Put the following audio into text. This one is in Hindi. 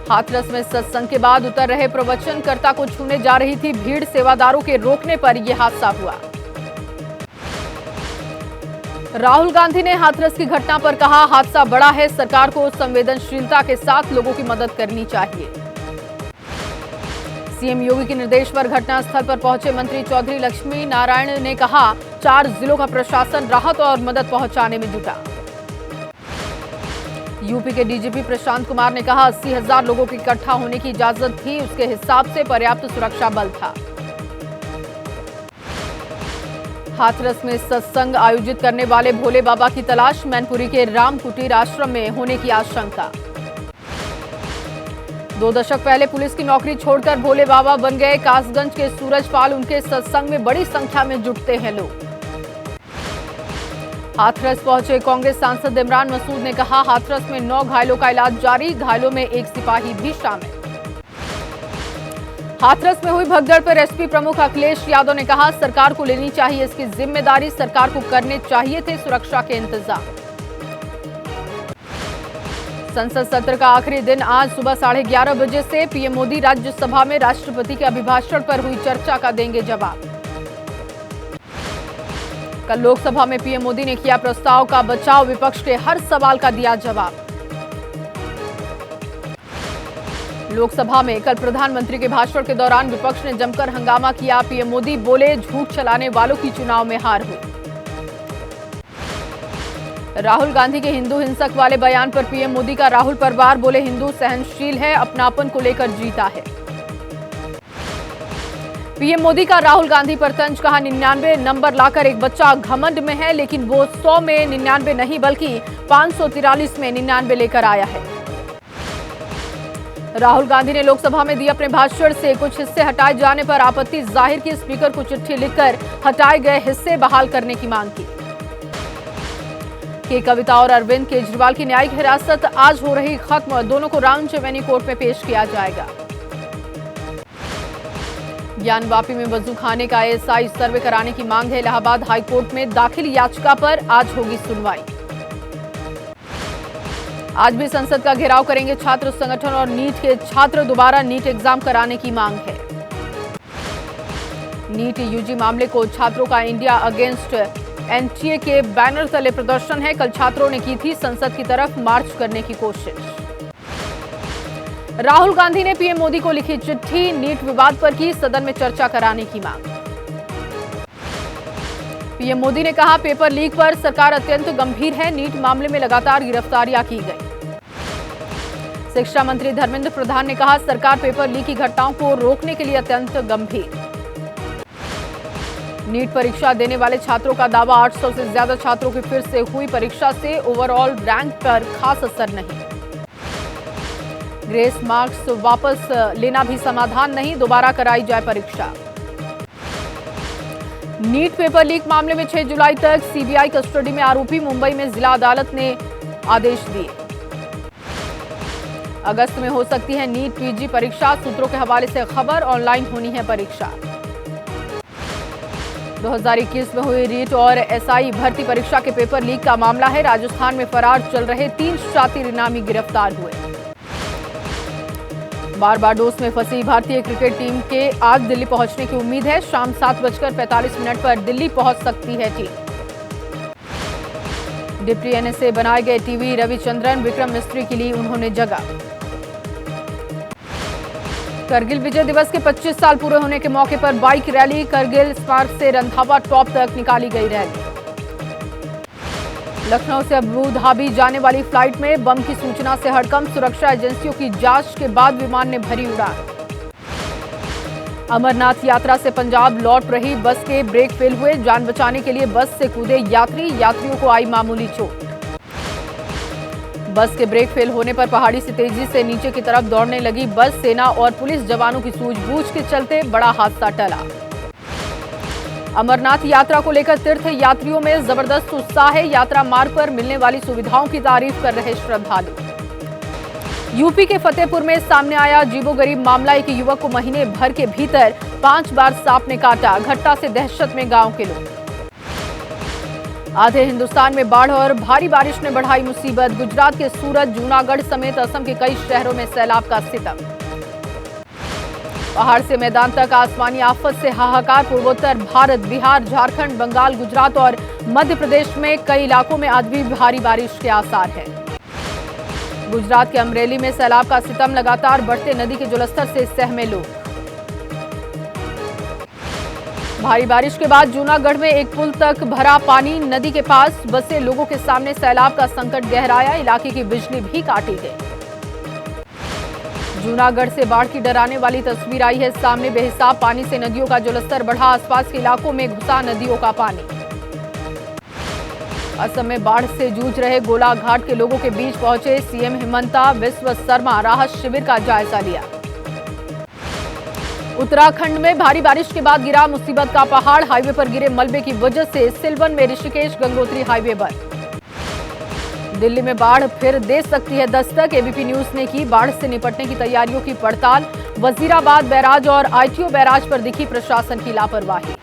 हाथरस में सत्संग के बाद उतर रहे प्रवचनकर्ता को छूने जा रही थी भीड़, सेवादारों के रोकने पर यह हादसा हुआ। राहुल गांधी ने हाथरस की घटना पर कहा, हादसा बड़ा है, सरकार को संवेदनशीलता के साथ लोगों की मदद करनी चाहिए। सीएम योगी के निर्देश पर घटनास्थल पर पहुंचे मंत्री चौधरी लक्ष्मी नारायण ने कहा, 4 जिलों का प्रशासन राहत और मदद पहुंचाने में जुटा। यूपी के डीजीपी प्रशांत कुमार ने कहा, 80,000 लोगों के इकट्ठा होने की इजाजत थी, उसके हिसाब से पर्याप्त सुरक्षा बल था। हाथरस में सत्संग आयोजित करने वाले भोले बाबा की तलाश, मैनपुरी के राम कुटीर आश्रम में होने की आशंका। 2 दशक पहले पुलिस की नौकरी छोड़कर भोले बाबा बन गए कासगंज के सूरजपाल, उनके सत्संग में बड़ी संख्या में जुटते हैं लोग। हाथरस पहुंचे कांग्रेस सांसद इमरान मसूद ने कहा, हाथरस में 9 घायलों का इलाज जारी, घायलों में 1 सिपाही भी शामिल। हाथरस में हुई भगदड़ पर एसपी प्रमुख अखिलेश यादव ने कहा, सरकार को लेनी चाहिए इसकी जिम्मेदारी, सरकार को करने चाहिए थे सुरक्षा के इंतजाम। संसद सत्र का आखिरी दिन आज सुबह 11:30 बजे से पीएम मोदी राज्यसभा में राष्ट्रपति के अभिभाषण पर हुई चर्चा का देंगे जवाब। कल लोकसभा में पीएम मोदी ने किया प्रस्ताव का बचाव, विपक्ष के हर सवाल का दिया जवाब। लोकसभा में कल प्रधानमंत्री के भाषण के दौरान विपक्ष ने जमकर हंगामा किया, पीएम मोदी बोले, झूठ चलाने वालों की चुनाव में हार हुई। राहुल गांधी के हिंदू हिंसक वाले बयान पर पीएम मोदी का राहुल परिवार बोले, हिंदू सहनशील है, अपनापन को लेकर जीता है। पीएम मोदी का राहुल गांधी पर तंज, कहा 99 नंबर लाकर एक बच्चा घमंड में है, लेकिन वो 100 में 99 नहीं बल्कि 543 में 99 लेकर आया है। राहुल गांधी ने लोकसभा में दिए अपने भाषण से कुछ हिस्से हटाए जाने पर आपत्ति जाहिर की, स्पीकर को चिट्ठी लिखकर हटाए गए हिस्से बहाल करने की मांग की। के कविता और अरविंद केजरीवाल की न्यायिक हिरासत आज हो रही खत्म, दोनों को रांची रेवेन्यू कोर्ट में पेश किया जाएगा। ज्ञानवापी में वजू खाने का एएसआई सर्वे कराने की मांग है, इलाहाबाद हाईकोर्ट में दाखिल याचिका पर आज होगी सुनवाई। आज भी संसद का घेराव करेंगे छात्र संगठन और नीट के छात्र, दोबारा नीट एग्जाम कराने की मांग है। नीट यूजी मामले को छात्रों का इंडिया अगेंस्ट एनटीए के बैनर तले प्रदर्शन है, कल छात्रों ने की थी संसद की तरफ मार्च करने की कोशिश। राहुल गांधी ने पीएम मोदी को लिखी चिट्ठी, नीट विवाद पर की सदन में चर्चा कराने की मांग। पीएम मोदी ने कहा, पेपर लीक पर सरकार अत्यंत गंभीर है, नीट मामले में लगातार गिरफ्तारियां की गई। शिक्षा मंत्री धर्मेंद्र प्रधान ने कहा, सरकार पेपर लीक की घटनाओं को रोकने के लिए अत्यंत गंभीर। नीट परीक्षा देने वाले छात्रों का दावा, 800 से ज्यादा छात्रों की फिर से हुई परीक्षा से ओवरऑल रैंक पर खास असर नहीं। ग्रेस मार्क्स वापस लेना भी समाधान नहीं, दोबारा कराई जाए परीक्षा। नीट पेपर लीक मामले में 6 जुलाई तक सीबीआई कस्टडी में आरोपी, मुंबई में जिला अदालत ने आदेश दिए। अगस्त में हो सकती है नीट पीजी परीक्षा, सूत्रों के हवाले से खबर, ऑनलाइन होनी है परीक्षा। 2021 में हुई रीट और एसआई भर्ती परीक्षा के पेपर लीक का मामला है, राजस्थान में फरार चल रहे 3 शातिर इनामी गिरफ्तार हुए। बारबाडोस में फंसी भारतीय क्रिकेट टीम के आज दिल्ली पहुंचने की उम्मीद है, शाम 7:45 पर दिल्ली पहुंच सकती है टीम। डिप्टी एनएसए बनाए गए टीवी रविचंद्रन विक्रम मिस्त्री के लिए उन्होंने जगह। करगिल विजय दिवस के 25 साल पूरे होने के मौके पर बाइक रैली, करगिल स्मारक से रंधावा टॉप तक निकाली गई रैली। लखनऊ से अबू धाबी जाने वाली फ्लाइट में बम की सूचना से हड़कंप, सुरक्षा एजेंसियों की जांच के बाद विमान ने भरी उड़ान। अमरनाथ यात्रा से पंजाब लौट रही बस के ब्रेक फेल हुए, जान बचाने के लिए बस से कूदे यात्रियों को आई मामूली चोट। बस के ब्रेक फेल होने पर पहाड़ी से तेजी से नीचे की तरफ दौड़ने लगी बस, सेना और पुलिस जवानों की सूझबूझ के चलते बड़ा हादसा टला। अमरनाथ यात्रा को लेकर तीर्थ यात्रियों में जबरदस्त उत्साह है, यात्रा मार्ग पर मिलने वाली सुविधाओं की तारीफ कर रहे श्रद्धालु। यूपी के फतेहपुर में सामने आया अजीबोगरीब मामला, एक युवक को महीने भर के भीतर 5 बार सांप ने काटा, घटना से दहशत में गांव के लोग। आधे हिंदुस्तान में बाढ़ और भारी बारिश ने बढ़ाई मुसीबत। गुजरात के सूरत, जूनागढ़ समेत असम के कई शहरों में सैलाब का सितम। पहाड़ से मैदान तक आसमानी आफत से हाहाकार। पूर्वोत्तर भारत, बिहार, झारखंड, बंगाल, गुजरात और मध्य प्रदेश में कई इलाकों में आज भी भारी बारिश के आसार हैं। गुजरात के अमरेली में सैलाब का सितम। लगातार बढ़ते नदी के जलस्तर से सहमे लोग। भारी बारिश के बाद जूनागढ़ में एक पुल तक भरा पानी। नदी के पास बसे लोगों के सामने सैलाब का संकट गहराया। इलाके की बिजली भी काटी गई। जूनागढ़ से बाढ़ की डराने वाली तस्वीर आई है सामने। बेहिसाब पानी से नदियों का जलस्तर बढ़ा। आसपास के इलाकों में घुसा नदियों का पानी। असम में बाढ़ से जूझ रहे गोलाघाट के लोगों के बीच पहुंचे सीएम हिमंता बिस्वा शर्मा। राहत शिविर का जायजा लिया। उत्तराखंड में भारी बारिश के बाद गिरा मुसीबत का पहाड़। हाईवे पर गिरे मलबे की वजह से सिलवन में ऋषिकेश गंगोत्री हाईवे बंद। दिल्ली में बाढ़ फिर दे सकती है दस्तक। एबीपी न्यूज ने की बाढ़ से निपटने की तैयारियों की पड़ताल। वजीराबाद बैराज और आईटीओ बैराज पर दिखी प्रशासन की लापरवाही।